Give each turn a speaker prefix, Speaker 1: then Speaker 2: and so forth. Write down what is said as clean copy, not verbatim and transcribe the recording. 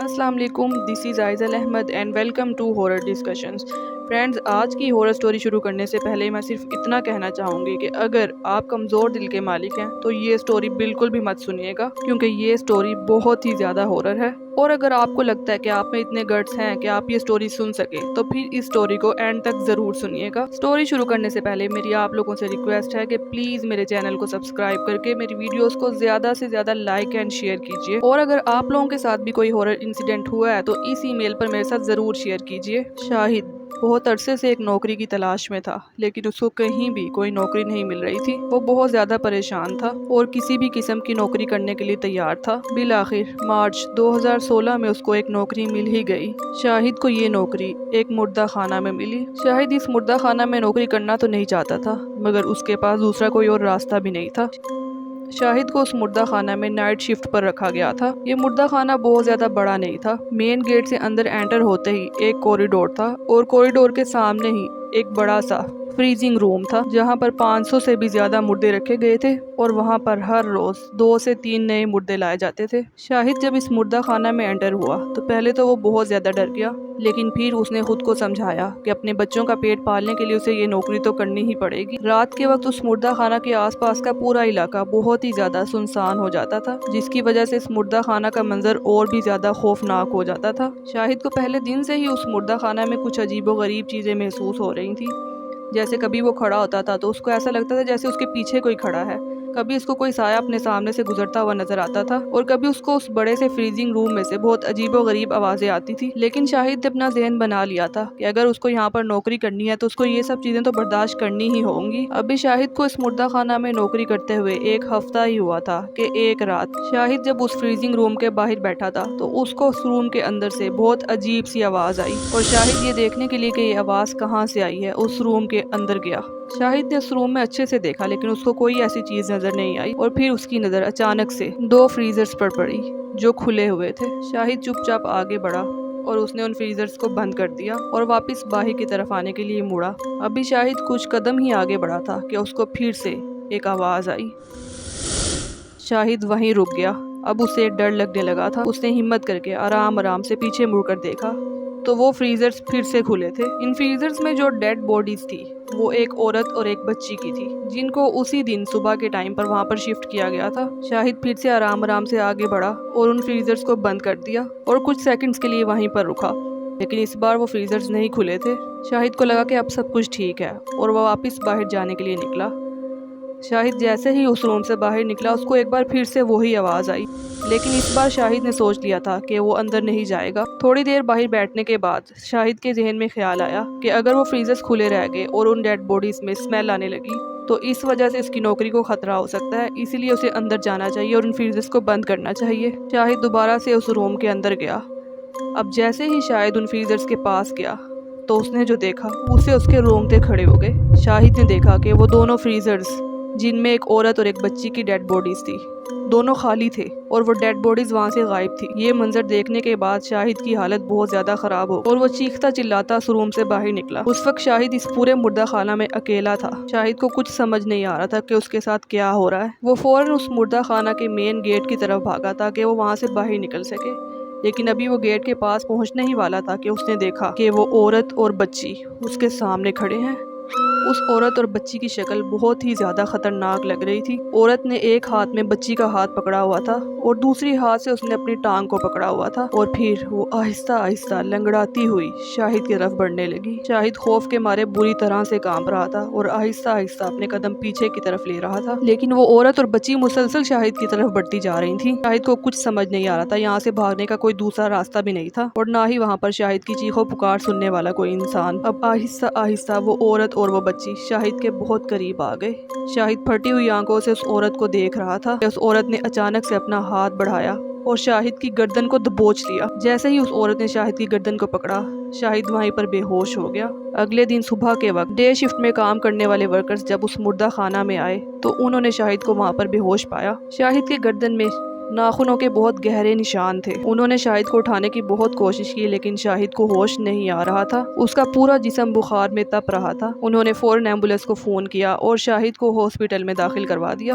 Speaker 1: السلام علیکم، this is Aizal Ahmed and welcome to horror discussions. Friends, آج کی ہورر سٹوری شروع کرنے سے پہلے میں صرف اتنا کہنا چاہوں گی کہ اگر آپ کمزور دل کے مالک ہیں تو یہ سٹوری بالکل بھی مت سنیے گا، کیونکہ یہ سٹوری بہت ہی زیادہ ہورر ہے۔ اور اگر آپ کو لگتا ہے کہ آپ میں اتنے گٹس ہیں کہ آپ یہ سٹوری سن سکیں تو پھر اس سٹوری کو اینڈ تک ضرور سنیے گا۔ سٹوری شروع کرنے سے پہلے میری آپ لوگوں سے ریکویسٹ ہے کہ پلیز میرے چینل کو سبسکرائب کر کے میری ویڈیوز کو زیادہ سے زیادہ لائک اینڈ شیئر کیجیے، اور اگر آپ لوگوں کے ساتھ بھی کوئی ہورر انسیڈنٹ ہوا ہے تو اس ای میل پر میرے ساتھ ضرور شیئر کیجیے۔ شاہد بہت عرصے سے ایک نوکری کی تلاش میں تھا، لیکن اس کو کہیں بھی کوئی نوکری نہیں مل رہی تھی۔ وہ بہت زیادہ پریشان تھا اور کسی بھی قسم کی نوکری کرنے کے لیے تیار تھا۔ بالآخر مارچ 2016 میں اس کو ایک نوکری مل ہی گئی۔ شاہد کو یہ نوکری ایک مردہ خانہ میں ملی۔ شاہد اس مردہ خانہ میں نوکری کرنا تو نہیں چاہتا تھا، مگر اس کے پاس دوسرا کوئی اور راستہ بھی نہیں تھا۔ شاہد کو اس مردہ خانہ میں نائٹ شفٹ پر رکھا گیا تھا۔ یہ مردہ خانہ بہت زیادہ بڑا نہیں تھا۔ مین گیٹ سے اندر انٹر ہوتے ہی ایک کوریڈور تھا، اور کوریڈور کے سامنے ہی ایک بڑا سا فریزنگ روم تھا، جہاں پر 500 سے بھی زیادہ مردے رکھے گئے تھے، اور وہاں پر ہر روز 2 سے 3 نئے مردے لائے جاتے تھے۔ شاہد جب اس مردہ خانہ میں انٹر ہوا تو پہلے تو وہ بہت زیادہ ڈر گیا، لیکن پھر اس نے خود کو سمجھایا کہ اپنے بچوں کا پیٹ پالنے کے لیے اسے یہ نوکری تو کرنی ہی پڑے گی۔ رات کے وقت اس مردہ خانہ کے آس پاس کا پورا علاقہ بہت ہی زیادہ سنسان ہو جاتا تھا، جس کی وجہ سے اس مردہ خانہ کا منظر اور بھی زیادہ خوفناک ہو جاتا تھا۔ شاہد کو پہلے دن سے ہی اس مردہ خانہ میں کچھ عجیب و غریب چیزیں محسوس ہو رہی تھیں۔ جیسے کبھی وہ کھڑا ہوتا تھا تو اس کو ایسا لگتا تھا جیسے اس کے پیچھے کوئی کھڑا ہے، کبھی اس کو کوئی سایہ اپنے سامنے سے گزرتا ہوا نظر آتا تھا، اور کبھی اس کو اس بڑے سے فریزنگ روم میں سے بہت عجیب و غریب آوازیں آتی تھی۔ لیکن شاہد نے اپنا ذہن بنا لیا تھا کہ اگر اس کو یہاں پر نوکری کرنی ہے تو اس کو یہ سب چیزیں تو برداشت کرنی ہی ہوں گی۔ ابھی شاہد کو اس مردہ خانہ میں نوکری کرتے ہوئے 1 ہفتہ ہی ہوا تھا کہ ایک رات شاہد جب اس فریزنگ روم کے باہر بیٹھا تھا تو اس کو اس روم کے اندر سے بہت عجیب سی آواز آئی، اور شاہد یہ دیکھنے کے لیے کہ یہ آواز کہاں سے آئی ہے اس روم کے اندر گیا۔ شاہد نے اس روم میں اچھے سے دیکھا، لیکن اس کو کوئی ایسی چیز نظر نہیں آئی، اور پھر اس کی نظر اچانک سے 2 فریزرز پر پڑی جو کھلے ہوئے تھے۔ شاہد چپ چاپ آگے بڑھا اور اس نے ان فریزرز کو بند کر دیا اور واپس باہر کی طرف آنے کے لیے مڑا۔ ابھی شاہد کچھ قدم ہی آگے بڑھا تھا کہ اس کو پھر سے ایک آواز آئی۔ شاہد وہیں رک گیا۔ اب اسے ڈر لگنے لگا تھا۔ اس نے ہمت کر کے آرام آرام سے پیچھے مڑ کر دیکھا تو وہ فریزرز پھر سے کھلے تھے۔ ان فریزرز میں جو ڈیڈ باڈیز تھی وہ ایک عورت اور ایک بچی کی تھی، جن کو اسی دن صبح کے ٹائم پر وہاں پر شفٹ کیا گیا تھا۔ شاہد پھر سے آرام آرام سے آگے بڑھا اور ان فریزرز کو بند کر دیا اور کچھ سیکنڈز کے لیے وہیں پر رکا، لیکن اس بار وہ فریزرز نہیں کھلے تھے۔ شاہد کو لگا کہ اب سب کچھ ٹھیک ہے، اور وہ واپس باہر جانے کے لیے نکلا۔ شاہد جیسے ہی اس روم سے باہر نکلا اس کو ایک بار پھر سے وہی آواز آئی، لیکن اس بار شاہد نے سوچ لیا تھا کہ وہ اندر نہیں جائے گا۔ تھوڑی دیر باہر بیٹھنے کے بعد شاہد کے ذہن میں خیال آیا کہ اگر وہ فریزرز کھلے رہ گئے اور ان ڈیڈ باڈیز میں اسمیل آنے لگی تو اس وجہ سے اس کی نوکری کو خطرہ ہو سکتا ہے، اسی لیے اسے اندر جانا چاہیے اور ان فریزرز کو بند کرنا چاہیے۔ شاہد دوبارہ سے اس روم کے اندر گیا۔ اب جیسے ہی شاہد ان فریزرز کے پاس گیا تو اس نے جو دیکھا اسے اس کے رونگٹے کھڑے ہو گئے۔ شاہد نے دیکھا کہ وہ دونوں فریزرز، جن میں ایک عورت اور ایک بچی کی ڈیڈ باڈیز تھی، دونوں خالی تھے اور وہ ڈیڈ باڈیز وہاں سے غائب تھی۔ یہ منظر دیکھنے کے بعد شاہد کی حالت بہت زیادہ خراب ہو اور وہ چیختا چلاتا اس روم سے باہر نکلا۔ اس وقت شاہد اس پورے مردہ خانہ میں اکیلا تھا۔ شاہد کو کچھ سمجھ نہیں آ رہا تھا کہ اس کے ساتھ کیا ہو رہا ہے۔ وہ فوراً اس مردہ خانہ کے مین گیٹ کی طرف بھاگا تاکہ وہ وہاں سے باہر نکل سکے، لیکن ابھی وہ گیٹ کے پاس پہنچنے ہی والا تھا کہ اس نے دیکھا کہ وہ عورت اور بچی اس کے سامنے کھڑے ہیں۔ اس عورت اور بچی کی شکل بہت ہی زیادہ خطرناک لگ رہی تھی۔ عورت نے ایک ہاتھ میں بچی کا ہاتھ پکڑا ہوا تھا اور دوسری ہاتھ سے اس نے اپنی ٹانگ کو پکڑا ہوا تھا، اور پھر وہ آہستہ آہستہ لنگڑاتی ہوئی شاہد کی طرف بڑھنے لگی۔ شاہد خوف کے مارے بری طرح سے کانپ رہا تھا اور آہستہ آہستہ اپنے قدم پیچھے کی طرف لے رہا تھا، لیکن وہ عورت اور بچی مسلسل شاہد کی طرف بڑھتی جا رہی تھی۔ شاہد کو کچھ سمجھ نہیں آ رہا تھا، یہاں سے بھاگنے کا کوئی دوسرا راستہ بھی نہیں تھا اور نہ ہی وہاں پر شاہد کی چیخو پکار سننے والا کوئی انسان۔ اب آہستہ آہستہ وہ عورت اور وہ بچی شاہد کے بہت قریب آ گئے۔ شاہد پھٹی ہوئی آنکھوں سے اس عورت کو دیکھ رہا تھا کہ اس عورت نے اچانک سے اپنا ہاتھ بڑھایا اور شاہد کی گردن کو دبوچ لیا۔ جیسے ہی اس عورت نے شاہد کی گردن کو پکڑا، شاہد وہیں پر بے ہوش ہو گیا۔ اگلے دن صبح کے وقت ڈے شفٹ میں کام کرنے والے ورکرز جب اس مردہ خانہ میں آئے تو انہوں نے شاہد کو وہاں پر بے ہوش پایا۔ شاہد کی گردن میں ناخنوں کے بہت گہرے نشان تھے۔ انہوں نے شاہد کو اٹھانے کی بہت کوشش کی، لیکن شاہد کو ہوش نہیں آ رہا تھا۔ اس کا پورا جسم بخار میں تپ رہا تھا۔ انہوں نے فوراً ایمبولینس کو فون کیا اور شاہد کو ہاسپٹل میں داخل کروا دیا۔